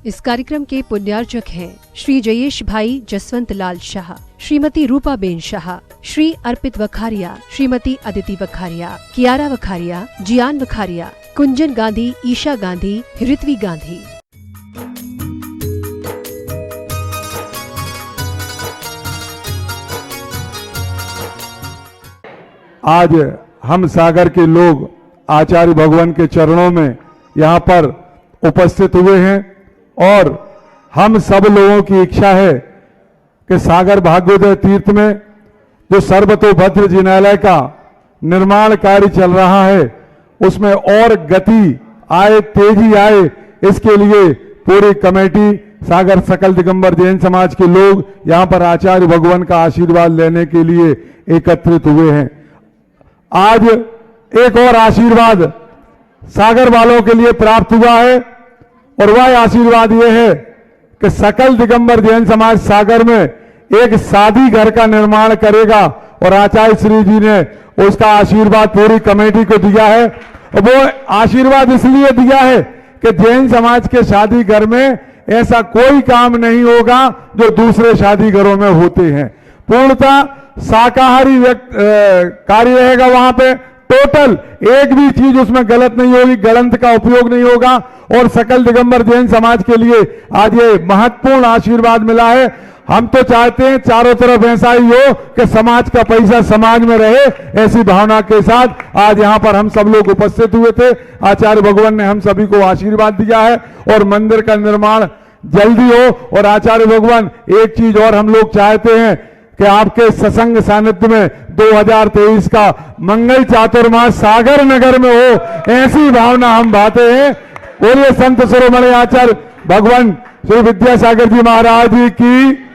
इस कार्यक्रम के पुण्यार्चक हैं श्री जयेश भाई जसवंत लाल शाह, श्रीमती रूपा बेन शाह, श्री अर्पित वखारिया, श्रीमती अदिति वखारिया, कियारा वखारिया, जियान वखारिया, कुंजन गांधी, ईशा गांधी, ऋत्वी गांधी। आज हम सागर के लोग आचार्य भगवान के चरणों में यहाँ पर उपस्थित हुए हैं और हम सब लोगों की इच्छा है कि सागर भाग्योदय तीर्थ में जो सर्वतोभद्र जिनालय का निर्माण कार्य चल रहा है उसमें और गति आए, तेजी आए, इसके लिए पूरी कमेटी सागर सकल दिगंबर जैन समाज के लोग यहाँ पर आचार्य भगवान का आशीर्वाद लेने के लिए एकत्रित हुए हैं। आज एक और आशीर्वाद सागर वालों के लिए प्राप्त हुआ है और वह आशीर्वाद यह है कि सकल दिगंबर जैन समाज सागर में एक शादी घर का निर्माण करेगा और आचार्य श्री जी ने उसका आशीर्वाद पूरी कमेटी को दिया है। वो आशीर्वाद इसलिए दिया है कि जैन समाज के शादी घर में ऐसा कोई काम नहीं होगा जो दूसरे शादी घरों में होते हैं। पूर्णतः शाकाहारी कार्य रहेगा वहां पे, टोटल एक भी चीज उसमें गलत नहीं होगी, गलत का उपयोग नहीं होगा और सकल दिगंबर जैन समाज के लिए आज ये महत्वपूर्ण आशीर्वाद मिला है। हम तो चाहते हैं चारों तरफ ऐसा ही हो कि समाज का पैसा समाज में रहे, ऐसी भावना के साथ आज यहाँ पर हम सब लोग उपस्थित हुए थे। आचार्य भगवान ने हम सभी को आशीर्वाद दिया है और मंदिर का निर्माण जल्दी हो। और आचार्य भगवान एक चीज और हम लोग चाहते हैं कि आपके सत्संग सानिध्य में 2023 का मंगल चातुर्मास सागर नगर में हो, ऐसी भावना हम भाते हैं। बोलिए संत शिरोमणि आचार्य भगवान श्री विद्यासागर जी महाराज की।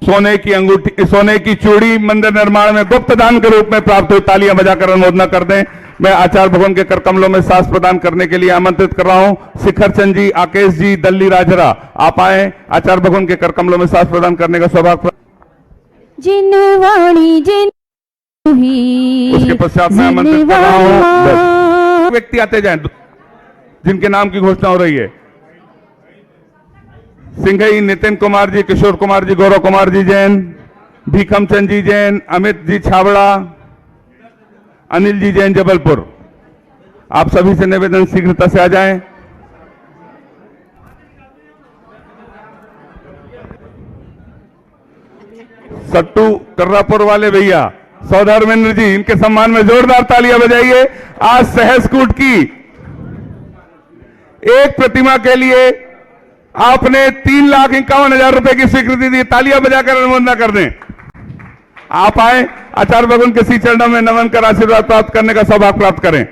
सोने की अंगूठी, सोने की चूड़ी मंदिर निर्माण में गुप्त दान के रूप में प्राप्त हुई, तालियां बजाकर अनुमोदना कर दें। मैं आचार्य भगवान के कर कमलों में सांस प्रदान करने के लिए आमंत्रित कर रहा हूं शिखर चंद जी, आकेश जी, दल्ली राजरा, आप आए आचार्य भगवान के कर कमलों में सांस प्रदान करने का सौभाग्य। उसके पश्चात मैं आमंत्रित कर रहा हूं व्यक्ति आते जाएं जिनके नाम की घोषणा हो रही है। सिंघई नितिन कुमार जी, किशोर कुमार जी, गौरव कुमार जी जैन, भीखम चंद जी जैन, अमित जी छाबड़ा, अनिल जी जैन जबलपुर। आप सभी से निवेदन शीघ्रता से आ जाएं। सट्टू कर्रापुर वाले भैया सौधर्मेंद्र जी, इनके सम्मान में जोरदार तालियां बजाइए। आज सहसकूट की एक प्रतिमा के लिए आपने 3,51,000 रुपए की स्वीकृति दी, तालियां बजाकर अनुमोदना कर दें। आप आए आचार्य भगवान के श्री चरणों में नमन कर आशीर्वाद प्राप्त करने का सौभाग्य प्राप्त करें।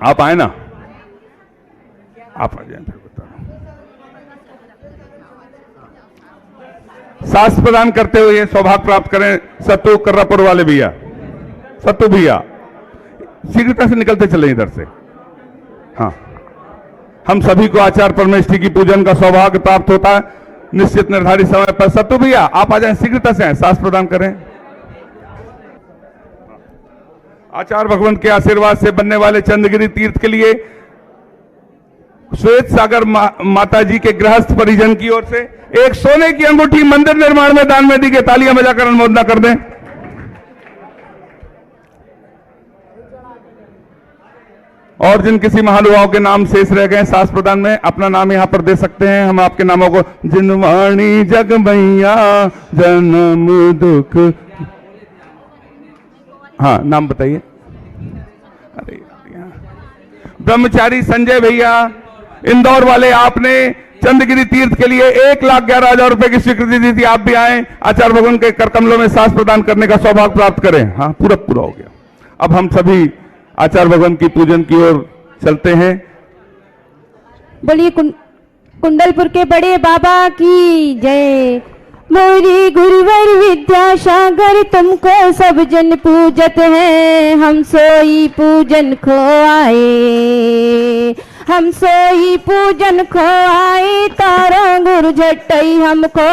आप आए ना, आप आ जाए। सांस प्रदान करते हुए सौभाग्य प्राप्त करें सत्तू कर्रापुर वाले भैया, सत्तू भैया शीघ्रता से निकलते चले इधर से। हाँ, हम सभी को आचार्य परमेष्ठी की पूजन का सौभाग्य प्राप्त होता है निश्चित निर्धारित समय पर। सत्तू भैया आप आ जाएं, शीघ्रता से आए, सांस प्रदान करें। आचार्य भगवान के आशीर्वाद से बनने वाले चंद्रगिरी तीर्थ के लिए श्वेत सागर माता जी के गृहस्थ परिजन की ओर से एक सोने की अंगूठी मंदिर निर्माण में दान में दी गई, तालियां बजाकर अनुमोदना कर दें। और जिन किसी महानुभाव के नाम शेष रह गए सांस प्रदान में, अपना नाम यहां पर दे सकते हैं। हम आपके नामों को, जिनवाणी जग मैया जन्म दुख, हाँ नाम बताइए। अरे ब्रह्मचारी संजय भैया इंदौर वाले, आपने चंद्रगिरी तीर्थ के लिए 1,11,000 रुपए की स्वीकृति दी थी। आप भी आए आचार्य भगवान के कर कमलों में सांस प्रदान करने का सौभाग्य प्राप्त करें। हाँ पूरा हो गया। अब हम सभी आचार्य भगवान की पूजन की ओर चलते हैं। बोलिए कुंडलपुर के बड़े बाबा की जय। मोरी गुरुवर विद्यासागर तुमको सब जन पूजत हैं, हम सोई पूजन खो आए, हम सोई पूजन खो आए, तारा गुरु झटई हमको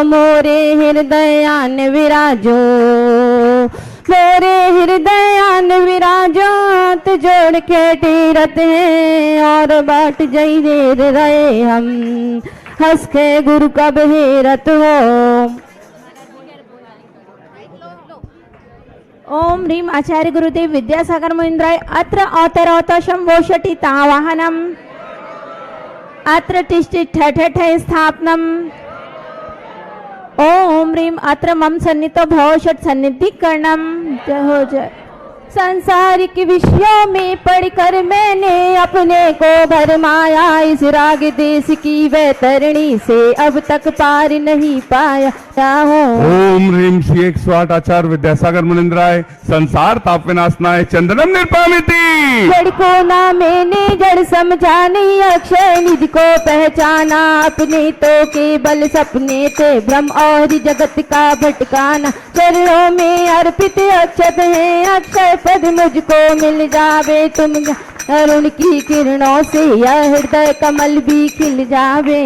मोरे हृदयान विराजो, मेरे हृदयान विराजत जोड़ के तीरथ हैं और बाट जई देर रहे हम हंस के गुरु कब हेरत हो। ओम ह्रीम आचार्य गुरुदेव विद्यासागर मुनीन्द्राय अत्र अवतरोतशं वोषटि तावाहनम् अत्र तिष्ठित ठठ स्थापनम् ओम ह्रीम अत्र मम सन्नितो भवषट सन्निधिकरणम्। जय हो जय। संसारिक विषयों में पढ़कर मैंने अपने को भरमाया इस राग देश की वैतरणी से अब तक पार नहीं पाया हो। ओम ह्रीम श्री 108 आचार्य विद्यासागर मुनीन्द्राय संसार ताप विनाशनाय चंदनम निर्पामिति। जड़ को ना मैंने जड़ समझा नहीं अक्षय निधि को पहचाना अपने तो केवल सपने थे भ्रम और जगत का भटकाना चरणों में अर्पित अक्षत है अक्षय पद मुझको मिल जावे तुम अरुण की किरणों से यह हृदय कमल भी खिल जावे।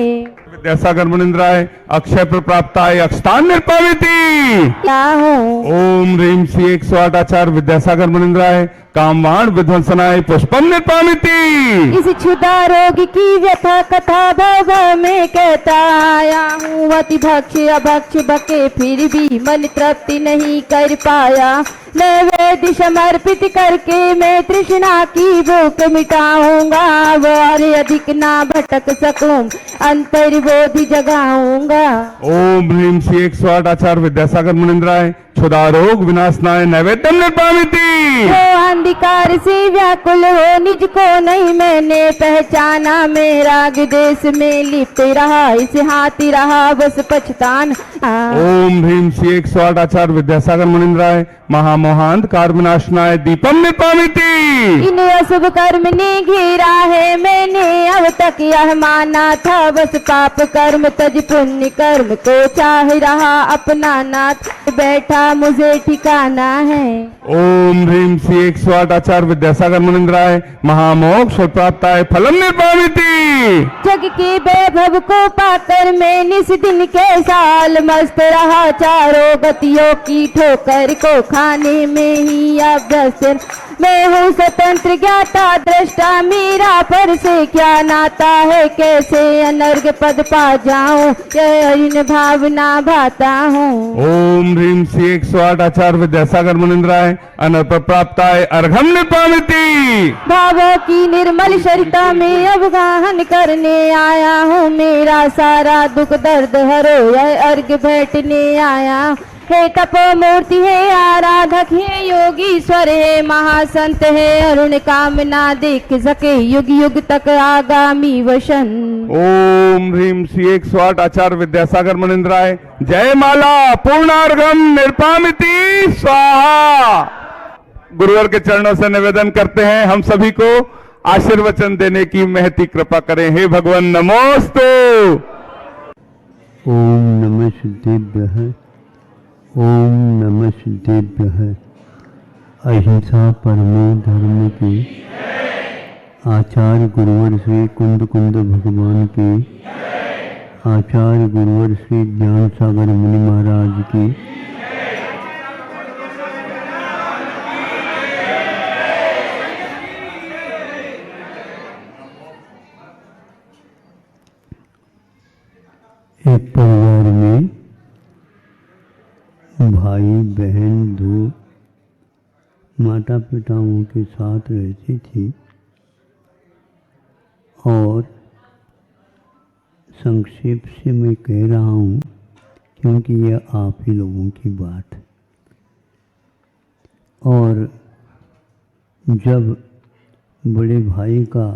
विद्यासागर मुनीन्द्राय अक्षय प्रप्राप्ताय अक्षतान निर्पामिति। क्या हो। ओम ह्रीम श्री 108 आचार्य विद्यासागर मुनीन्द्राय कामवाण विध्वंसनाय पुष्पम निर्पामिति। इस क्षुधा रोग की व्यथा कथा भव में कहता आया हूँ अति भक्ष अभक्ष बके फिर भी मन तृप्ति नहीं कर पाया नैवेद्य समर्पित करके मैं तृष्णा की भूख मिटाऊंगा और अधिक ना भटक सकूं अंतर्बोधि जगाऊंगा। ओम ह्रीम श्री 108 आचार्य विद्यासागर मुनीन्द्राय क्षुधा रोग विनाशनाय नैवेद्यम निर्पामिति। अंधकार से व्याकुल हो निज को नहीं मैंने पहचाना मैं राग देश में लिप्त रहा इस हाथी रहा बस पछतान। ओम ह्रीम श्री 108 आचार्य विद्यासागर मुनीन्द्राय महामोहांधकार विनाशनाय दीपम निर्पामिति। इन अशुभ कर्म ने घेरा है मैंने अब तक यह माना था बस पाप कर्म तज पुण्य कर्म को चाह रहा अपना नाथ बैठा मुझे ठिकाना है। ओम ह्रीम श्री 108 आचार्य विद्यासागर मुनीन्द्राय महामोक्ष प्राप्ताय फलम निर्पामिति। जग के वैभव को पाकर मैं निस दिन के साल मस्त रहा चारों गतियों की ठोकर को खाने में ही अभ्यस्त मैं हूँ स्वतंत्र ज्ञाता दृष्टा मेरा पर से क्या नाता है कैसे अनर्घ पद पा जाऊं यह भावना भाता हूँ। ओम ह्रीम श्री 108 आचार्य विद्यासागर मुनीन्द्राय अनर्प प्राप्ताय अर्घम निर्पामिति। भावों की निर्मल सरिता में अवगाहन करने आया हूँ मेरा सारा दुख दर्द हरो यह अर्घ बैठने आया हे तपो मूर्ति है आराधक है योगीश्वर है महासंत है अरुण कामना देख सके युग युग तक आगामी वशन। ओम ह्रीम श्री 108 आचार्य विद्यासागर मुनीन्द्राय जय माला पूर्णार्घम निर्पामिति स्वाहा। गुरुवर के चरणों से निवेदन करते हैं हम सभी को आशीर्वचन देने की महती कृपा करें। हे भगवान नमोस्तु। ओम नमः सिद्धेभ्यः ओम नमः सिद्धेभ्यः। अहिंसा परमो धर्म की आचार्य गुरुवर श्री कुंद कुंद भगवान की आचार्य गुरुवर श्री ज्ञान सागर मुनि महाराज की एक परिवार में भाई बहन दो माता पिताओं के साथ रहती थी और संक्षेप से मैं कह रहा हूँ क्योंकि यह आप ही लोगों की बात है। और जब बड़े भाई का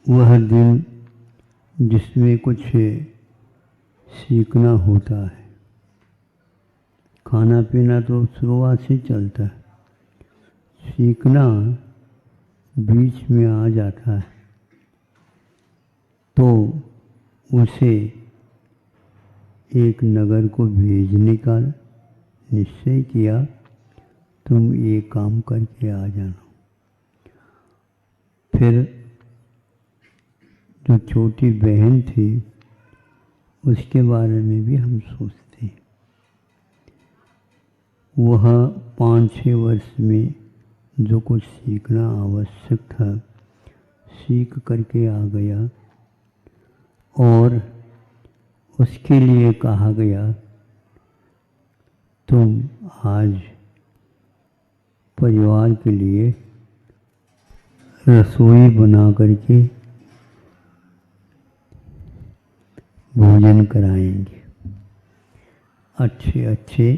वह दिन जिसमें कुछ सीखना होता है, खाना पीना तो शुरुआत से चलता है, सीखना बीच में आ जाता है, तो उसे एक नगर को भेजने का निश्चय किया, तुम ये काम करके आ जाना। फिर जो छोटी बहन थी उसके बारे में भी हम सोचते हैं। वह 5-6 वर्ष में जो कुछ सीखना आवश्यक था सीख करके आ गया, और उसके लिए कहा गया तुम आज परिवार के लिए रसोई बना करके भोजन कराएंगे। अच्छे अच्छे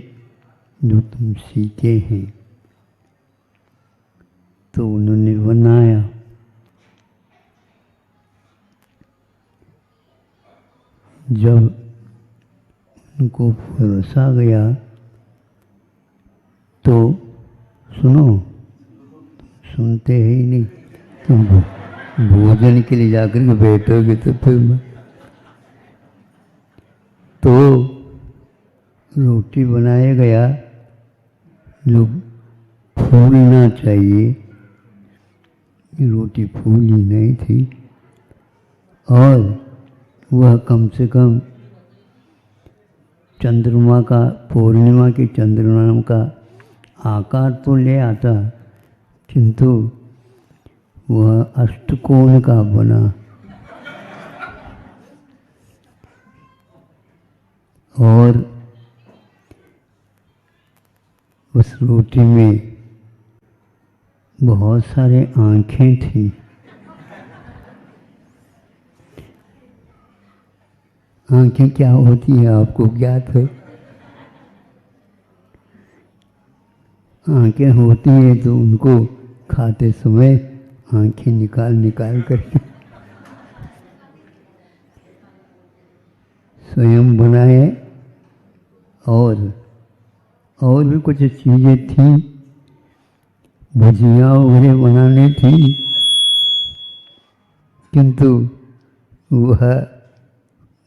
जो तुम सीखे हैं। तो उन्होंने बनाया। जब उनको परोसा गया तो सुनो, सुनते ही नहीं, तुम भोजन के लिए जाकर के बैठोगे तो फिर तो रोटी बनाया गया जो फूलना चाहिए, रोटी फूली नहीं थी, और वह कम से कम चंद्रमा का, पूर्णिमा के चंद्रमा का आकार तो ले आता, किंतु वह अष्टकोण का बना। और उस रोटी में बहुत सारे आँखें थी। आँखें क्या होती है आपको ज्ञात है? आँखें होती है तो उनको खाते समय आँखें निकाल निकाल करके स्वयं बनाए। और भी कुछ चीज़ें थी, भुजिया वगैरह बनाने थी, किंतु वह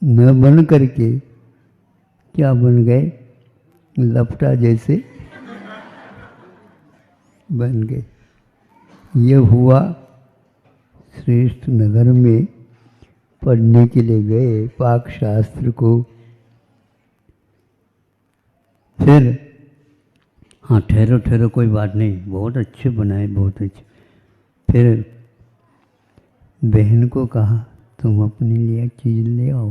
न बन करके क्या बन गए, लपटा जैसे बन गए। ये हुआ श्रेष्ठ नगर में पढ़ने के लिए गए पाक शास्त्र को। फिर हाँ, ठहरो ठहरो, कोई बात नहीं, बहुत अच्छे बनाए, बहुत अच्छे। फिर बहन को कहा तुम अपने लिए चीज़ ले आओ।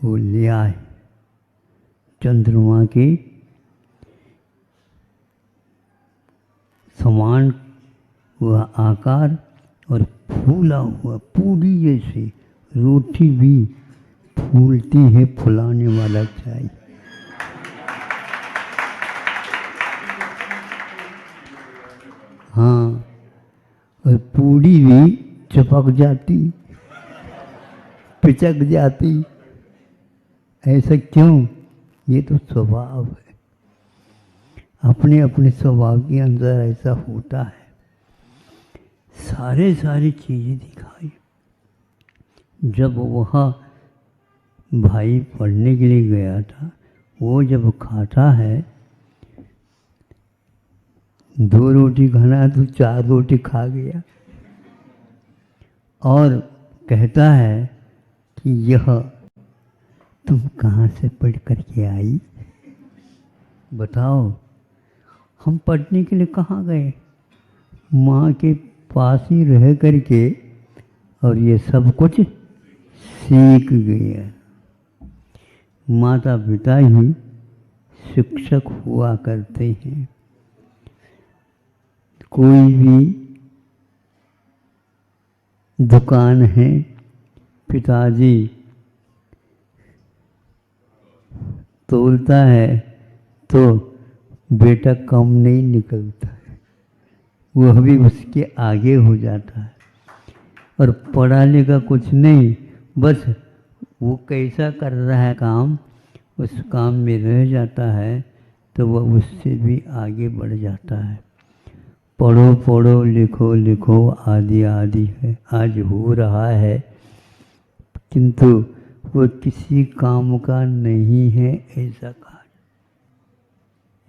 वो ले आए चंद्रमा के समान हुआ आकार और फूला हुआ पूरी जैसे। रोटी भी फूलती है, फुलाने वाला चाहिए। हाँ, और पूरी भी चिपक जाती, पिचक जाती। ऐसा क्यों? ये तो स्वभाव है, अपने अपने स्वभाव के अंदर ऐसा होता है। सारी चीज़ें दिखाई। जब वह भाई पढ़ने के लिए गया था, वो जब खाता है, 2 रोटी खाना है तो 4 रोटी खा गया, और कहता है कि यह तुम कहाँ से पढ़ कर के आई? बताओ, हम पढ़ने के लिए कहाँ गए? माँ के पास ही रह कर के और ये सब कुछ सीख गया। माता पिता ही शिक्षक हुआ करते हैं। कोई भी दुकान है, पिताजी तोलता है तो बेटा कम नहीं निकलता है, वह भी उसके आगे हो जाता है। और पढ़ा लिखा कुछ नहीं, बस वो कैसा कर रहा है काम, उस काम में रह जाता है तो वह उससे भी आगे बढ़ जाता है। पढ़ो पढ़ो, लिखो लिखो, आदि आदि है, आज हो रहा है, किंतु वो किसी काम का नहीं है ऐसा कहा।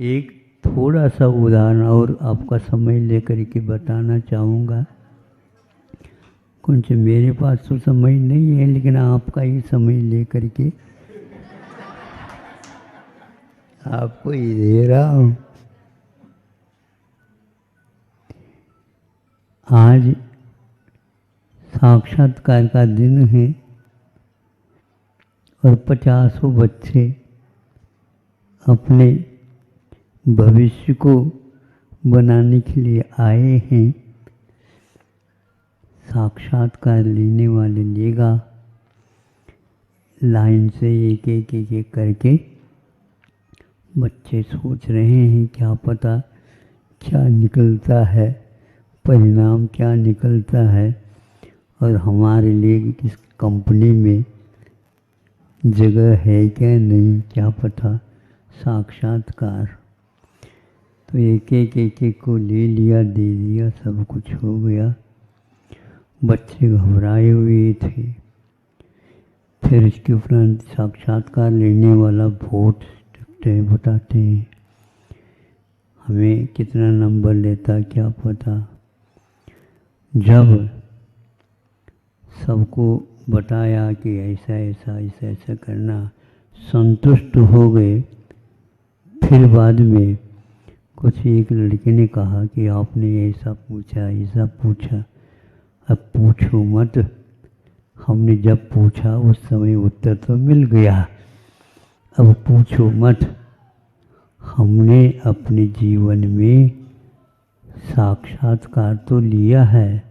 एक थोड़ा सा उदाहरण और आपका समय लेकर के बताना चाहूँगा। कुछ मेरे पास तो समय नहीं है, लेकिन आपका ही समय लेकर के आपको ही दे रहा हूं। आज साक्षात्कार का दिन है और 50 बच्चे अपने भविष्य को बनाने के लिए आए हैं। साक्षात्कार लेने वाले लेगा, लाइन से एक एक एक एक करके बच्चे सोच रहे हैं क्या पता क्या निकलता है, परिणाम क्या निकलता है और हमारे लिए किस कंपनी में जगह है क्या नहीं, क्या पता। साक्षात्कार तो एक एक को ले लिया, दे दिया, सब कुछ हो गया। बच्चे घबराए हुए थे। फिर इसके उपरांत साक्षात्कार लेने वाला वोट बताते हैं, हमें कितना नंबर लेता क्या पता। जब सबको बताया कि ऐसा ऐसा ऐसा ऐसा करना, संतुष्ट हो गए। फिर बाद में कुछ एक लड़के ने कहा कि आपने ऐसा पूछा, अब पूछो मत। हमने जब पूछा उस समय उत्तर तो मिल गया, अब पूछो मत। हमने अपने जीवन में साक्षात्कार तो लिया है,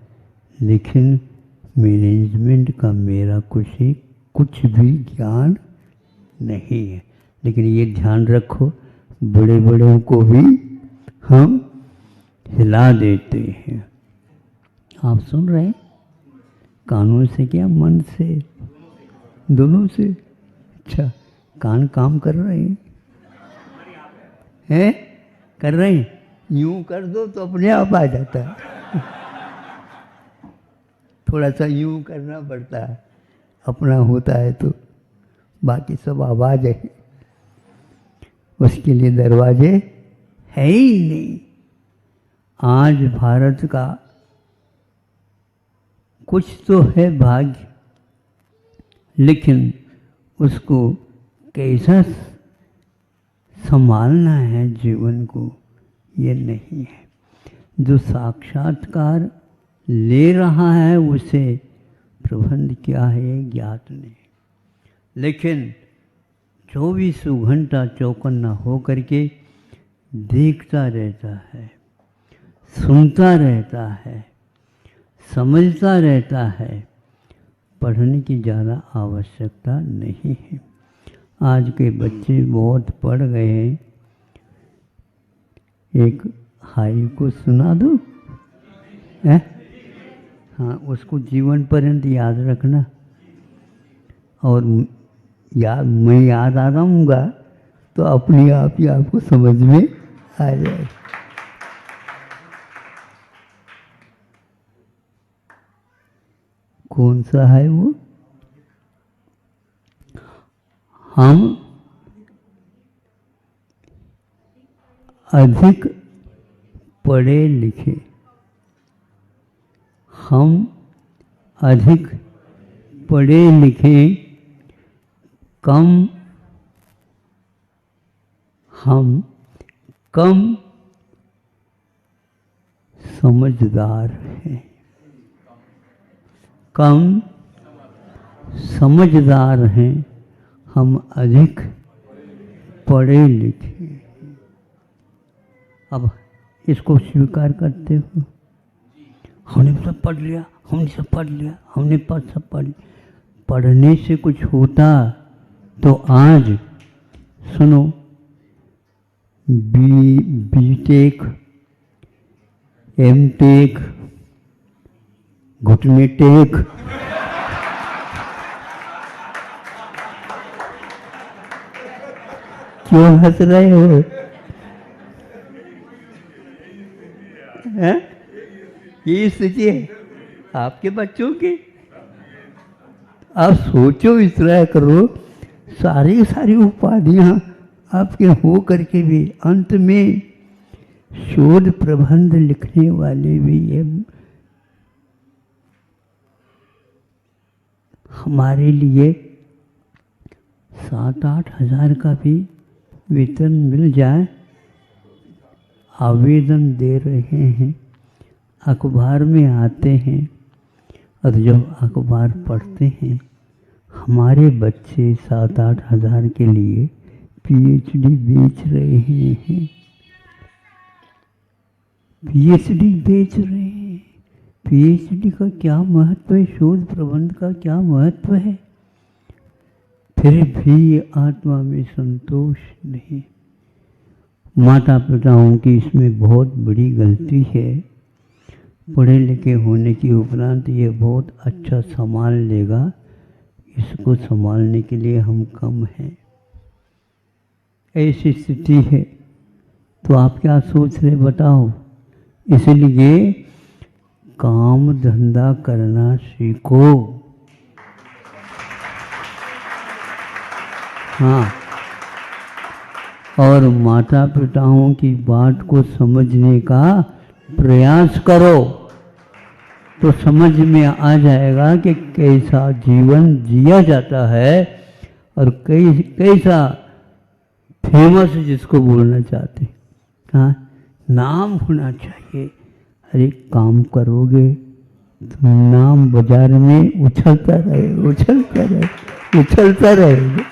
लेकिन मैनेजमेंट का मेरा कुछ भी ज्ञान नहीं है। लेकिन ये ध्यान रखो, बड़े बड़ों को भी हम हिला देते हैं। आप सुन रहे हैं? कानों से क्या, मन से, दोनों से? अच्छा, कान काम कर रहे हैं? कर रहे हैं? यूं कर दो तो अपने आप आ जाता है। थोड़ा सा यूं करना पड़ता है, अपना होता है तो बाकी सब आवाज है, उसके लिए दरवाजे है ही नहीं। आज भारत का कुछ तो है भाग्य, लेकिन उसको कैसा संभालना है जीवन को, ये नहीं है। जो साक्षात्कार ले रहा है उसे प्रबंध क्या है ज्ञात नहीं, लेकिन 24 घंटा चौकन्ना हो करके देखता रहता है, सुनता रहता है, समझता रहता है। पढ़ने की ज़्यादा आवश्यकता नहीं है। आज के बच्चे बहुत पढ़ गए हैं। एक हाई को सुना दो, है? हाँ, उसको जीवन पर्यंत याद रखना। और मैं याद आ जाऊँगा तो अपने आप ही आपको समझ में आ जाए। कौन सा है वो? हम अधिक पढ़े लिखे, हम अधिक पढ़े लिखे हम कम समझदार हैं। कम समझदार हैं, हम अधिक पढ़े लिखे। अब इसको स्वीकार करते हो? हमने सब पढ़ लिया, हमने सब पढ़ लिया, हमने सब पढ़ लिया। पढ़ने से कुछ होता तो आज सुनो, बीटेक, एमटेक, घुटने टेक, क्यों हंस रहे हो? हैं? ये स्थिति है आपके बच्चों की। आप सोचो, इस तरह करो, सारी उपाधियां आपके हो करके भी अंत में शोध प्रबंध लिखने वाले भी ये हमारे लिए 7-8 हज़ार का भी वेतन मिल जाए, आवेदन दे रहे हैं, अखबार में आते हैं, और जब अखबार पढ़ते हैं हमारे बच्चे 7-8 हज़ार के लिए पीएचडी बेच रहे हैं, पीएचडी बेच रहे हैं। पीएचडी का क्या महत्व है, शोध प्रबंध का क्या महत्व है, फिर भी आत्मा में संतोष नहीं। माता पिताओं की इसमें बहुत बड़ी गलती है। पढ़े लिखे होने के उपरांत ये बहुत अच्छा संभाल लेगा, इसको संभालने के लिए हम कम हैं, ऐसी स्थिति है। तो आप क्या सोच रहे बताओ? इसलिए काम धंधा करना सीखो। हाँ, और माता पिताओं की बात को समझने का प्रयास करो, तो समझ में आ जाएगा कि कैसा जीवन जिया जाता है और कैसा फेमस जिसको बोलना चाहते। हाँ, नाम होना चाहिए। अरे काम करोगे तो नाम बाजार में उछलता रहेगा,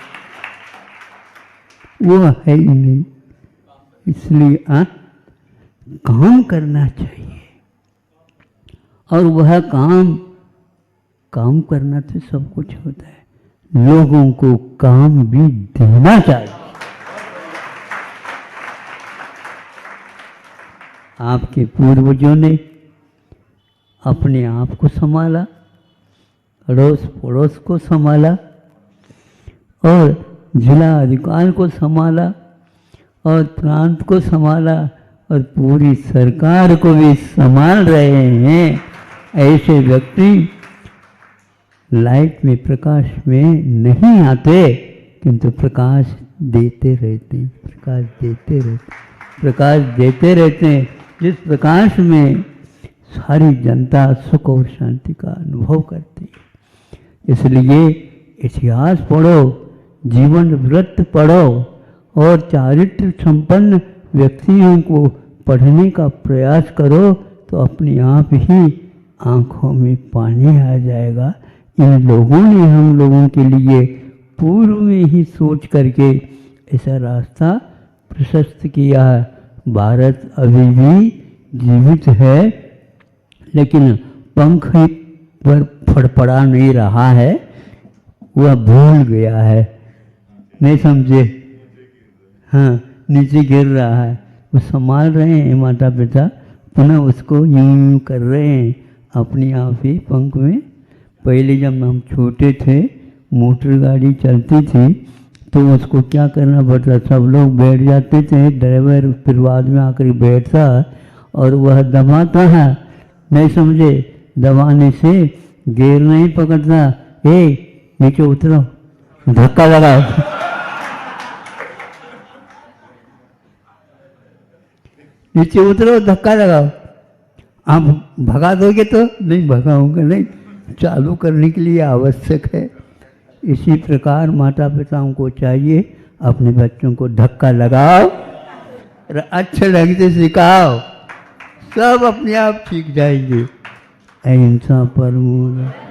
वो है ही नहीं। इसलिए काम करना चाहिए, और वह काम करना तो सब कुछ होता है, लोगों को काम भी देना चाहिए। आपके पूर्वजों ने अपने आप को संभाला, अड़ोस पड़ोस को संभाला, और जिला अधिकार को संभाला, और प्रांत को संभाला, और पूरी सरकार को भी संभाल रहे हैं। ऐसे व्यक्ति लाइट में, प्रकाश में नहीं आते, किंतु प्रकाश देते रहते हैं, प्रकाश देते रहते हैं, जिस प्रकाश में सारी जनता सुख और शांति का अनुभव करती है। इसलिए इतिहास पढ़ो, जीवन वृत्त पढ़ो, और चारित्र संपन्न व्यक्तियों को पढ़ने का प्रयास करो, तो अपने आप ही आंखों में पानी आ जाएगा। इन लोगों ने हम लोगों के लिए पूर्व में ही सोच करके ऐसा रास्ता प्रशस्त किया है। भारत अभी भी जीवित है, लेकिन पंख पर फड़फड़ा नहीं रहा है, वह भूल गया है, नहीं समझे? हाँ, नीचे गिर रहा है। वो संभाल रहे हैं माता पिता, पुनः उसको यूं कर रहे हैं अपने आप ही पंख में। पहले जब हम छोटे थे, मोटर गाड़ी चलती थी, तो उसको क्या करना पड़ता, सब लोग बैठ जाते थे, ड्राइवर फिर बाद में आकर बैठता, और वह दबाता है, नहीं समझे? दबाने से गियर नहीं पकड़ता, नीचे उतरो, धक्का लगाओ। नीचे उतरो, धक्का लगाओ। आप भगा दोगे तो नहीं, भगाऊंगा नहीं, चालू करने के लिए आवश्यक है। इसी प्रकार माता पिताओं को चाहिए अपने बच्चों को धक्का लगाओ और अच्छे ढंग से सिखाओ, सब अपने आप सीख जाएंगे। अहिंसा परमो धर्मः।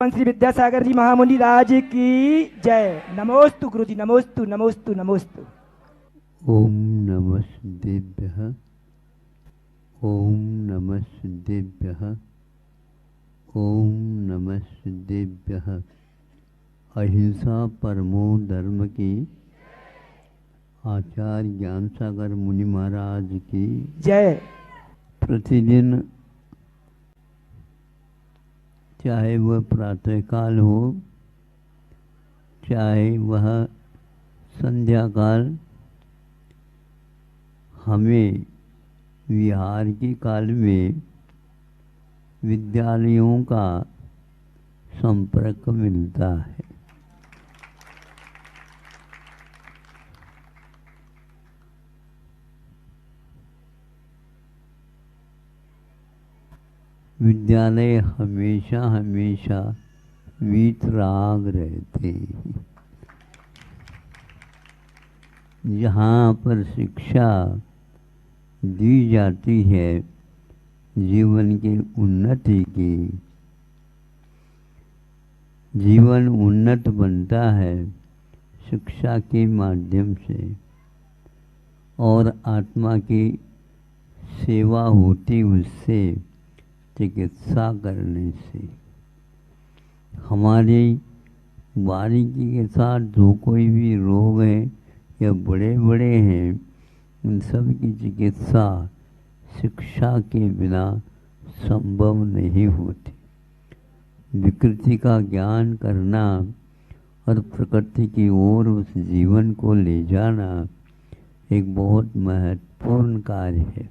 श्री विद्यासागर जी महामुनि राज की जय। नमोस्तु गुरुजी, नमोस्तु नमोस्तु नमोस्तु। ओम नमः सिद्धेभ्यः, ओम नमः सिद्धेभ्यः, ओम नमः सिद्धेभ्यः। अहिंसा परमो धर्म की आचार्य ज्ञान सागर मुनि महाराज की जय। प्रतिदिन चाहे वह प्रातःकाल हो, चाहे वह संध्या काल, हमें विहार के काल में विद्यालयों का संपर्क मिलता है। विद्यालय हमेशा हमेशा वीतराग रहते हैं। जहाँ पर शिक्षा दी जाती है जीवन की उन्नति की, जीवन उन्नत बनता है शिक्षा के माध्यम से और आत्मा की सेवा होती उससे, चिकित्सा करने से। हमारी बारीकी के साथ जो कोई भी रोग है या बड़े बड़े हैं, उन सब की चिकित्सा शिक्षा के बिना संभव नहीं होती। विकृति का ज्ञान करना और प्रकृति की ओर उस जीवन को ले जाना एक बहुत महत्वपूर्ण कार्य है।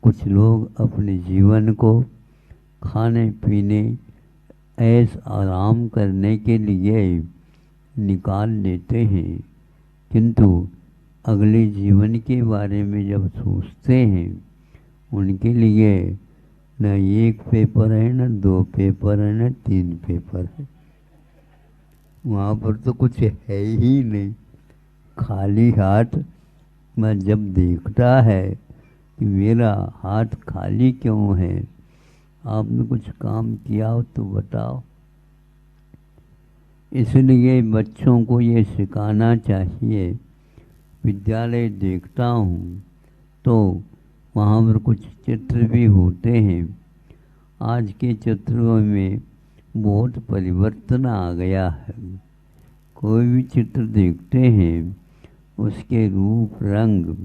कुछ लोग अपने जीवन को खाने पीने ऐश आराम करने के लिए निकाल लेते हैं, किंतु अगले जीवन के बारे में जब सोचते हैं, उनके लिए न एक पेपर है, न 2 पेपर है, न 3 पेपर है। वहाँ पर तो कुछ है ही नहीं। खाली हाथ में जब देखता है कि मेरा हाथ खाली क्यों है, आपने कुछ काम किया हो तो बताओ। इसलिए बच्चों को ये सिखाना चाहिए। विद्यालय देखता हूँ तो वहाँ पर कुछ चित्र भी होते हैं। आज के चित्रों में बहुत परिवर्तन आ गया है। कोई भी चित्र देखते हैं, उसके रूप रंग,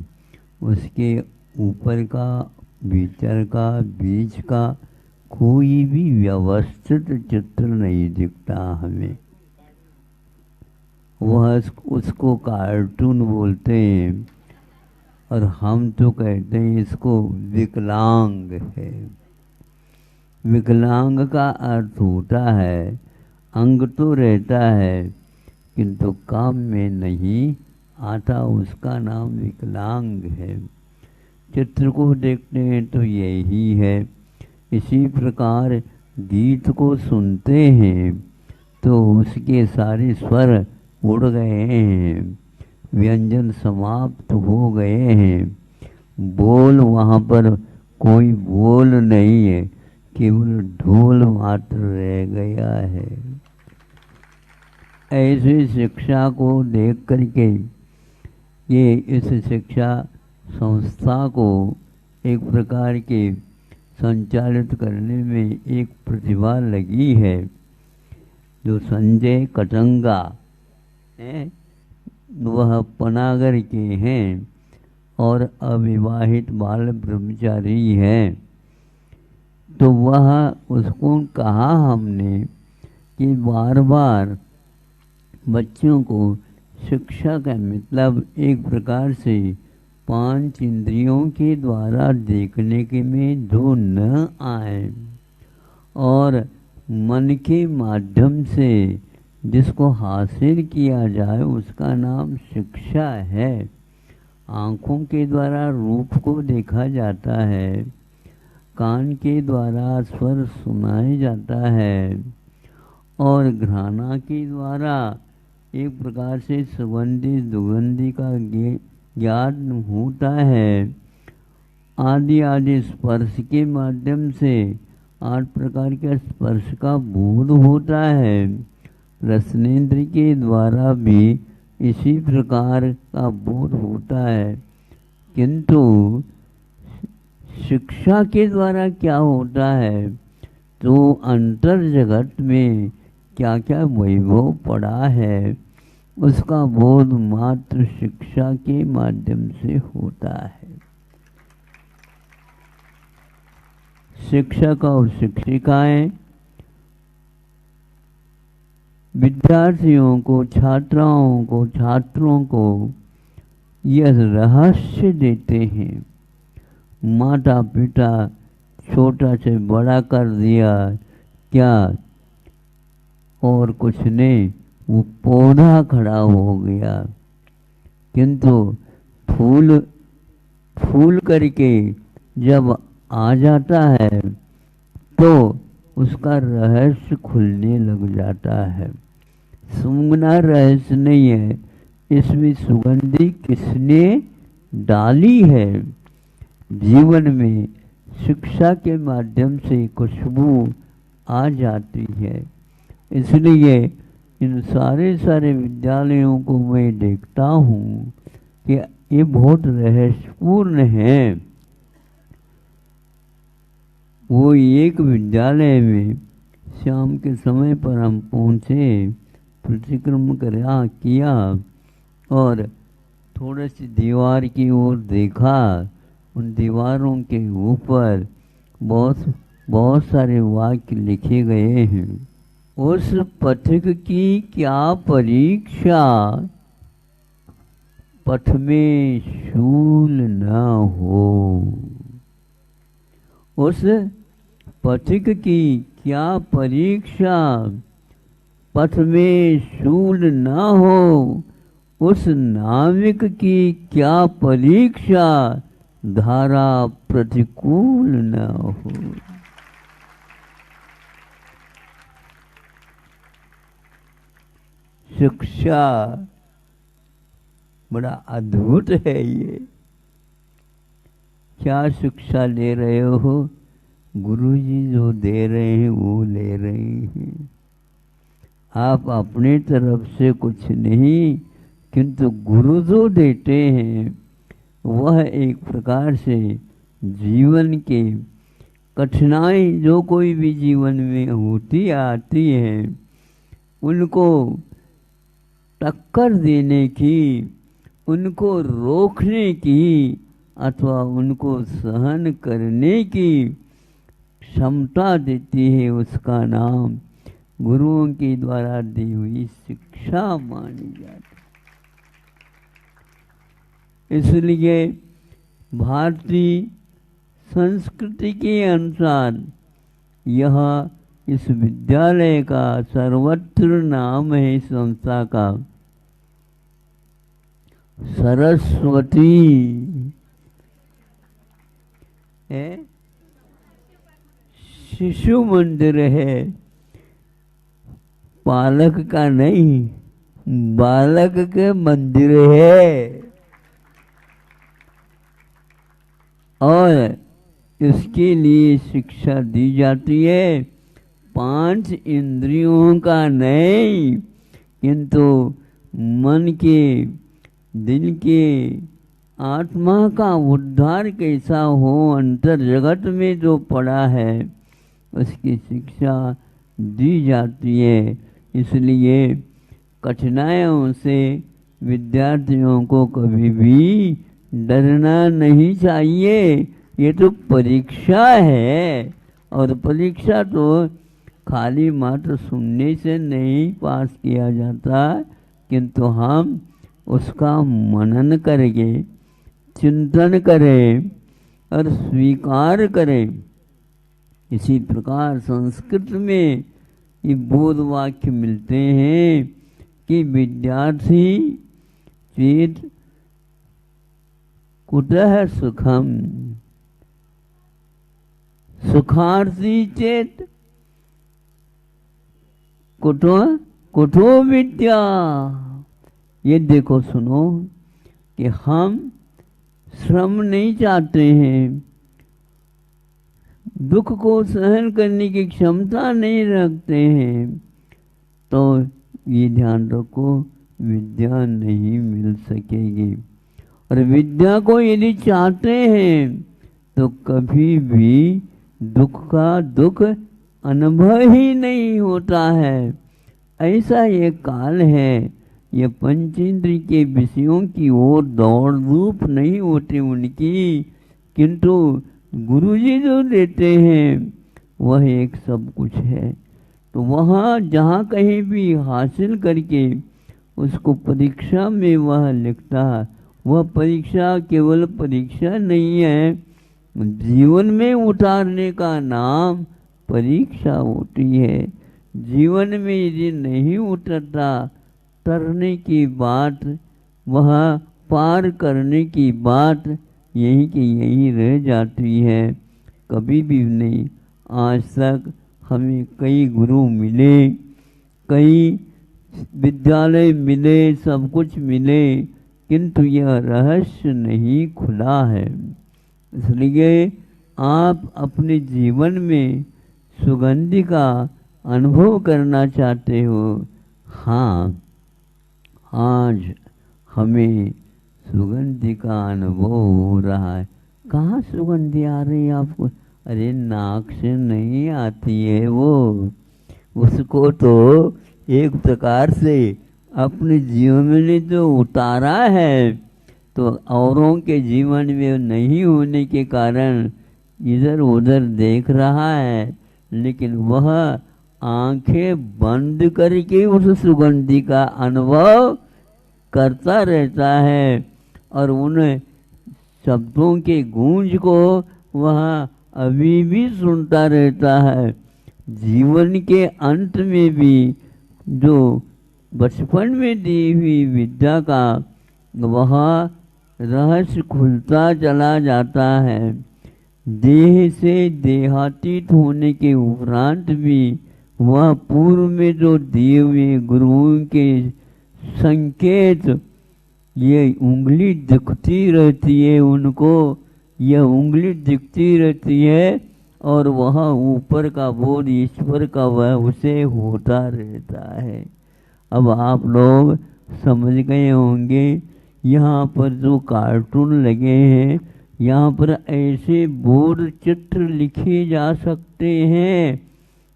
उसके ऊपर का, भीतर का, बीच का कोई भी व्यवस्थित चित्र नहीं दिखता हमें। वह उसको कार्टून बोलते हैं और हम तो कहते हैं इसको विकलांग है। विकलांग का अर्थ होता है अंग तो रहता है किंतु काम में नहीं आता, उसका नाम विकलांग है। चित्र को देखते हैं तो यही है। इसी प्रकार गीत को सुनते हैं तो उसके सारे स्वर उड़ गए हैं, व्यंजन समाप्त हो गए हैं, बोल वहाँ पर कोई बोल नहीं है, केवल ढोल मात्र रह गया है। ऐसी शिक्षा को देख करके ये इस शिक्षा संस्था को एक प्रकार के संचालित करने में एक प्रतिभा लगी है, जो संजय कटंगा हैं, वह पनागर के हैं और अविवाहित बाल ब्रह्मचारी हैं। तो वह उसको कहा हमने कि बार बार बच्चों को शिक्षा का मतलब एक प्रकार से 5 इंद्रियों के द्वारा देखने के में जो न आए और मन के माध्यम से जिसको हासिल किया जाए, उसका नाम शिक्षा है। आँखों के द्वारा रूप को देखा जाता है, कान के द्वारा स्वर सुनाया जाता है और घ्राणा के द्वारा एक प्रकार से सुगंधी दुगंधी का ज्ञान होता है। आदि आदि स्पर्श के माध्यम से 8 प्रकार के स्पर्श का बोध होता है। रसनेन्द्र के द्वारा भी इसी प्रकार का बोध होता है, किंतु शिक्षा के द्वारा क्या होता है, तो अंतर जगत में क्या क्या वैभव पड़ा है, उसका बोध मात्र शिक्षा के माध्यम से होता है। शिक्षक और शिक्षिकाएं विद्यार्थियों को, छात्राओं को, छात्रों को यह रहस्य देते हैं। माता पिता छोटा से बड़ा कर दिया क्या, और कुछ नहीं, वो पौधा खड़ा हो गया, किंतु फूल करके जब आ जाता है तो उसका रहस्य खुलने लग जाता है। सूंघना रहस्य नहीं है, इसमें सुगंधी किसने डाली है। जीवन में शिक्षा के माध्यम से खुशबू आ जाती है। इसलिए इन सारे विद्यालयों को मैं देखता हूँ कि ये बहुत रहस्यपूर्ण है। वो एक विद्यालय में शाम के समय पर हम पहुँचे, प्रतिक्रमण किया और थोड़ी सी दीवार की ओर देखा। उन दीवारों के ऊपर बहुत सारे वाक्य लिखे गए हैं। उस पथिक की क्या परीक्षा, पथ में शूल न हो। उस पथिक की क्या परीक्षा, पथ में शूल न हो। उस नाविक की क्या परीक्षा, धारा प्रतिकूल न हो। शिक्षा बड़ा अद्भुत है। ये क्या शिक्षा ले रहे हो? गुरुजी जो दे रहे हैं वो ले रहे हैं। आप अपने तरफ से कुछ नहीं, किंतु गुरु जो देते हैं वह एक प्रकार से जीवन के कठिनाई जो कोई भी जीवन में होती आती है उनको टक्कर देने की, उनको रोकने की अथवा उनको सहन करने की क्षमता देती है। उसका नाम गुरुओं के द्वारा दी हुई शिक्षा मानी जाती। इसलिए भारतीय संस्कृति के अनुसार यह इस विद्यालय का सर्वत्र नाम है। इस संस्था का सरस्वती है, शिशु मंदिर है, पालक का नहीं बालक के मंदिर है। और इसके लिए शिक्षा दी जाती है 5 इंद्रियों का नहीं, किंतु मन के, दिल के, आत्मा का उद्धार कैसा हो, अंतर जगत में जो पड़ा है उसकी शिक्षा दी जाती है। इसलिए कठिनाइयों से विद्यार्थियों को कभी भी डरना नहीं चाहिए। ये तो परीक्षा है और परीक्षा तो खाली मात्र सुनने से नहीं पास किया जाता, किंतु हम उसका मनन करेंगे, चिंतन करें और स्वीकार करें। इसी प्रकार संस्कृत में ये बोध वाक्य मिलते हैं कि विद्यार्थी चेत कुतः सुखम, सुखार्थी चेत कुतो विद्या। ये देखो सुनो कि हम श्रम नहीं चाहते हैं, दुख को सहन करने की क्षमता नहीं रखते हैं, तो ये ध्यान रखो विद्या नहीं मिल सकेगी। और विद्या को यदि चाहते हैं तो कभी भी दुख का दुख अनुभव ही नहीं होता है। ऐसा ये काल है, ये पंचेंद्रिय के विषयों की ओर दौड़ धूप नहीं होती उनकी, किंतु गुरुजी जो देते हैं वह एक सब कुछ है। तो वहाँ जहाँ कहीं भी हासिल करके उसको परीक्षा में वह लिखता, वह परीक्षा केवल परीक्षा नहीं है, जीवन में उतारने का नाम परीक्षा होती है। जीवन में यदि नहीं उतरता, तरने की बात, वह पार करने की बात यहीं की यहीं रह जाती है, कभी भी नहीं आज तक हमें कई गुरु मिले, कई विद्यालय मिले, सब कुछ मिले, किंतु यह रहस्य नहीं खुला है। इसलिए आप अपने जीवन में सुगंधि का अनुभव करना चाहते हो। हाँ, आज हमें सुगंधि का अनुभव हो रहा है। कहाँ सुगंधि आ रही है आपको? अरे नाक से नहीं आती है वो, उसको तो एक प्रकार से अपने जीवन में जो उतारा है, तो औरों के जीवन में नहीं होने के कारण इधर उधर देख रहा है, लेकिन वह आंखें बंद करके उस सुगंधि का अनुभव करता रहता है और उन शब्दों के गूंज को वह अभी भी सुनता रहता है। जीवन के अंत में भी जो बचपन में दी हुई विद्या का वह रहस्य खुलता चला जाता है। देह से देहातीत होने के उपरांत भी वह पूर्व में जो दिए हुए गुरुओं के संकेत, ये उंगली दिखती रहती है उनको, यह उंगली दिखती रहती है और वह ऊपर का बोध ईश्वर का वह उसे होता रहता है। अब आप लोग समझ गए होंगे, यहाँ पर जो कार्टून लगे हैं, यहाँ पर ऐसे बोर्ड चित्र लिखे जा सकते हैं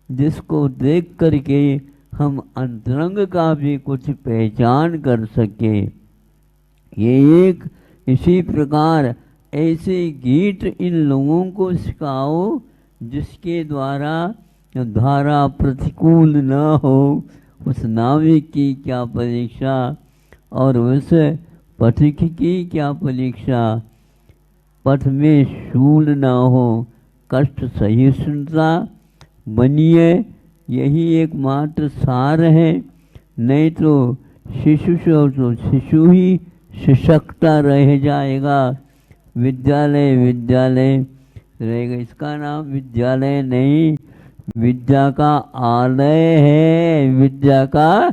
जिसको देख करके हम अंतरंग का भी कुछ पहचान कर सके। ये एक इसी प्रकार ऐसे गीत इन लोगों को सिखाओ जिसके द्वारा धारा प्रतिकूल न हो। उस नाविक की क्या परीक्षा और उस पथिक की क्या परीक्षा। पथ में शूल न हो, कष्ट सहिष्णुता बनिए, यही एकमात्र सार है। नहीं तो शिशु ही शिशकता रह जाएगा। विद्यालय विद्यालय रहेगा, इसका नाम विद्यालय नहीं, विद्या का आलय है, विद्या का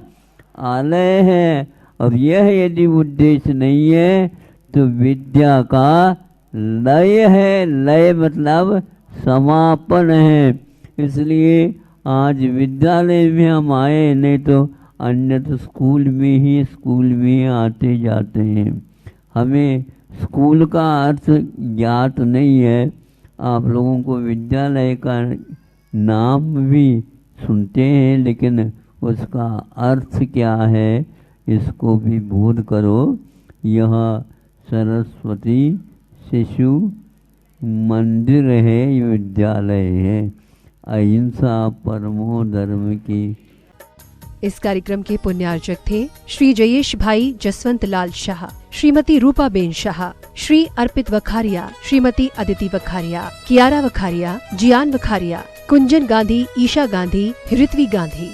आलय है। और यह यदि उद्देश्य नहीं है तो विद्या का लय है। लय मतलब समापन है। इसलिए आज विद्यालय में हम आए, नहीं तो अन्यथा स्कूल में ही आते जाते हैं। हमें स्कूल का अर्थ ज्ञात नहीं है। आप लोगों को विद्यालय का नाम भी सुनते हैं, लेकिन उसका अर्थ क्या है इसको भी बोध करो। यह सरस्वती शिशु मंदिर है, विद्यालय है। अहिंसा परमो धर्म की। इस कार्यक्रम के पुण्यार्चक थे श्री जयेश भाई जसवंत लाल शाह, श्रीमती रूपाबेन शाह, श्री अर्पित वखारिया, श्रीमती अदिति वखारिया, कियारा वखारिया, जियान वखारिया, कुंजन गांधी, ईशा गांधी, ऋत्वी गांधी।